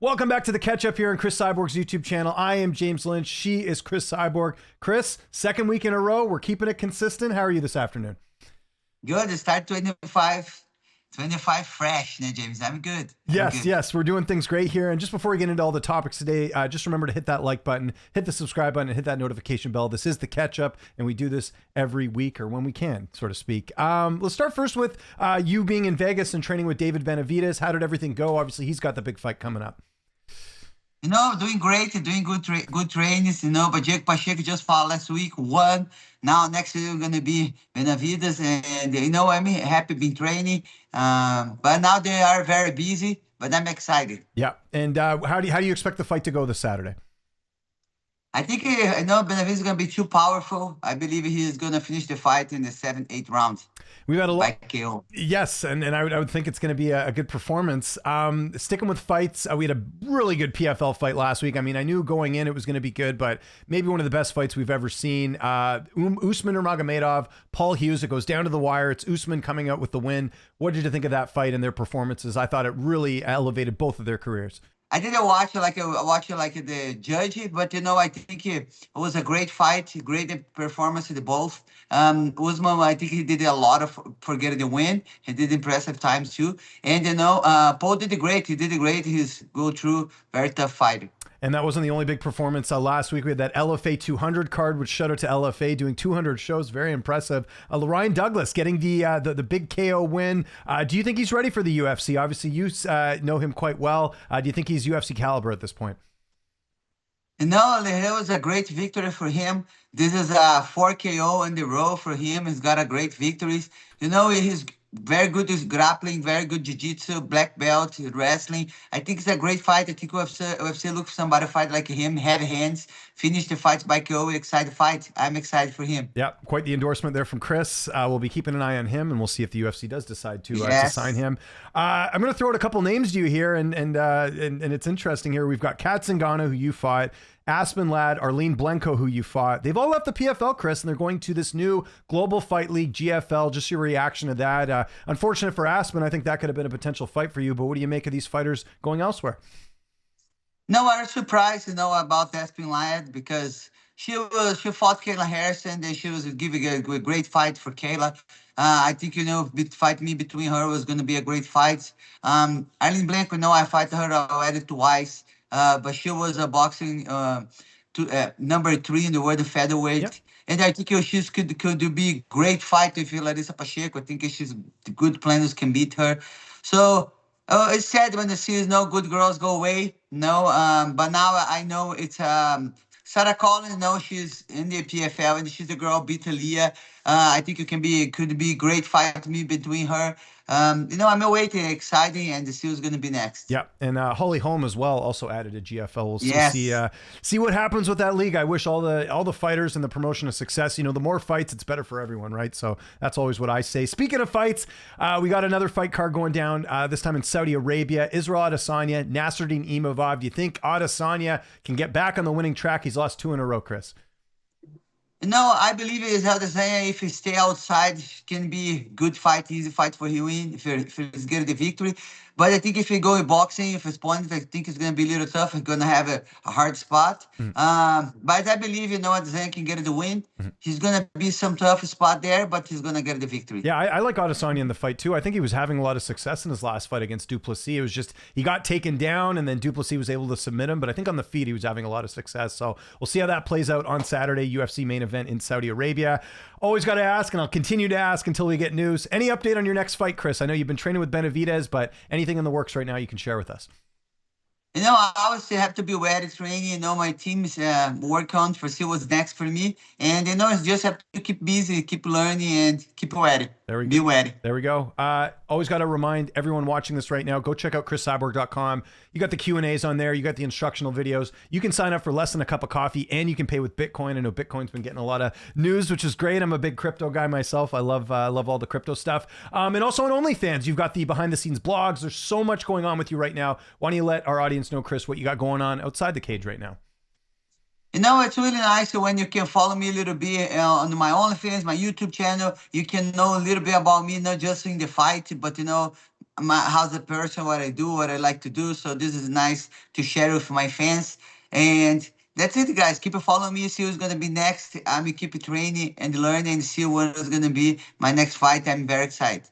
Welcome back to the catch up here on Cris Cyborg's YouTube channel. I am James Lynch. She is Cris Cyborg. Cris, second week in a row. We're keeping it consistent. How are you this afternoon? Good. Start 25 fresh, James. I'm good. Yes. We're doing things great here. And just before we get into all the topics today, just remember to hit that like button, hit the subscribe button, and hit that notification bell. This is the catch up, and we do this every week or when we can, so to speak. Let's start first with you being in Vegas and training with David Benavidez. How did everything go? Obviously, he's got the big fight coming up. Doing great, doing good trainings, but Jake Pacheco just fought last week, won. Now next week we're going to be Benavidez, and I'm happy being training. But now they are very busy, but I'm excited. Yeah. And how do you expect the fight to go this Saturday? I think Benavidez is going to be too powerful. I believe he is going to finish the fight in the 7th, 8th round. We've had a lot. KO. Yes, and I would think it's going to be a good performance. Sticking with fights, we had a really good PFL fight last week. I mean, I knew going in it was going to be good, but maybe one of the best fights we've ever seen. Usman Nurmagomedov, Paul Hughes. It goes down to the wire. It's Usman coming out with the win. What did you think of that fight and their performances? I thought it really elevated both of their careers. I didn't watch it like the judge, but I think it was a great fight, great performance of both. Usman, I think he did a lot for getting the win. He did impressive times too, and Paul did great. He did great. He's go through very tough fighter. And that wasn't the only big performance. Last week we had that LFA 200 card, which shout out to LFA doing 200 shows. Very impressive. Lerryan Douglas getting the big KO win. Do you think he's ready for the UFC? Obviously, you know him quite well. Do you think he's UFC caliber at this point? No, it was a great victory for him. This is a 4 KO in the row for him. He's got a great victories. He's very good with grappling, very good jiu-jitsu, black belt, wrestling. I think it's a great fight. I think UFC look for somebody to fight like him, have hands, finish the fights by KO, excited fight. I'm excited for him. Yeah, quite the endorsement there from Cris. We'll be keeping an eye on him, and we'll see if the UFC does decide to sign him. I'm going to throw out a couple names to you here, and it's interesting here. We've got Kat Zingano, who you fought, Aspen Ladd, Arlene Blencowe, who you fought. They've all left the PFL, Cris, and they're going to this new Global Fight League, GFL. Just your reaction to that. Unfortunate for Aspen, I think that could have been a potential fight for you, but what do you make of these fighters going elsewhere? No, I was surprised, about Aspen Ladd because she fought Kayla Harrison, and she was giving a great fight for Kayla. I think, fight me between her was going to be a great fight. Arlene Blencowe, I fight her already twice. But she was a boxing number 3 in the world of featherweight. Yep. And I think she could be great fight with Larissa Pacheco. I think she's good planners can beat her. So it's sad when the series good girls go away. But now I know it's Sarah Collins. She's in the PFL and she's the girl beat Aaliyah. I think could be a great fight me between her. I'm waiting, exciting, and the series going to be next. Yeah, and Holly Holm as well also added to GFL. We'll see what happens with that league. I wish all the fighters and the promotion a success. The more fights, it's better for everyone, right? So that's always what I say. Speaking of fights, we got another fight card going down this time in Saudi Arabia. Israel Adesanya, Nassourdine Imavov. Do you think Adesanya can get back on the winning track? He's lost 2 in a row, Cris. No, I believe it is Adesanya. If he stay outside, can be good fight, easy fight for him win if he's getting the victory. But I think if he go in boxing, if his opponent, I think it's going to be a little tough. He's going to have a hard spot. But I believe, Adesanya can get the win. He's going to be some tough spot there, but he's going to get the victory. Yeah, I like Adesanya in the fight too. I think he was having a lot of success in his last fight against Duplessis. It was just, he got taken down and then Duplessis was able to submit him. But I think on the feet, he was having a lot of success. So we'll see how that plays out on Saturday, UFC main event in Saudi Arabia. Always got to ask, and I'll continue to ask until we get news. Any update on your next fight, Cris? I know you've been training with Benavidez, but anything in the works right now you can share with us? I always have to be ready training. My team's work on for see what's next for me. And, it's just have to keep busy, keep learning, and keep ready. Be ready. There we go. Always got to remind everyone watching this right now, go check out CrisCyborg.com. You got the Q&As on there. You got the instructional videos. You can sign up for less than a cup of coffee, and you can pay with Bitcoin. I know Bitcoin's been getting a lot of news, which is great. I'm a big crypto guy myself. I love all the crypto stuff. And also on OnlyFans, you've got the behind-the-scenes blogs. There's so much going on with you right now. Why don't you let our audience know, Cris, what you got going on outside the cage right now? It's really nice when you can follow me a little bit on my OnlyFans, my YouTube channel. You can know a little bit about me, not just in the fight, but, how's the person, what I do, what I like to do. So this is nice to share with my fans. And that's it, guys. Keep following me, see who's gonna be next. I'm gonna keep training and learning and see what is gonna be my next fight. I'm very excited.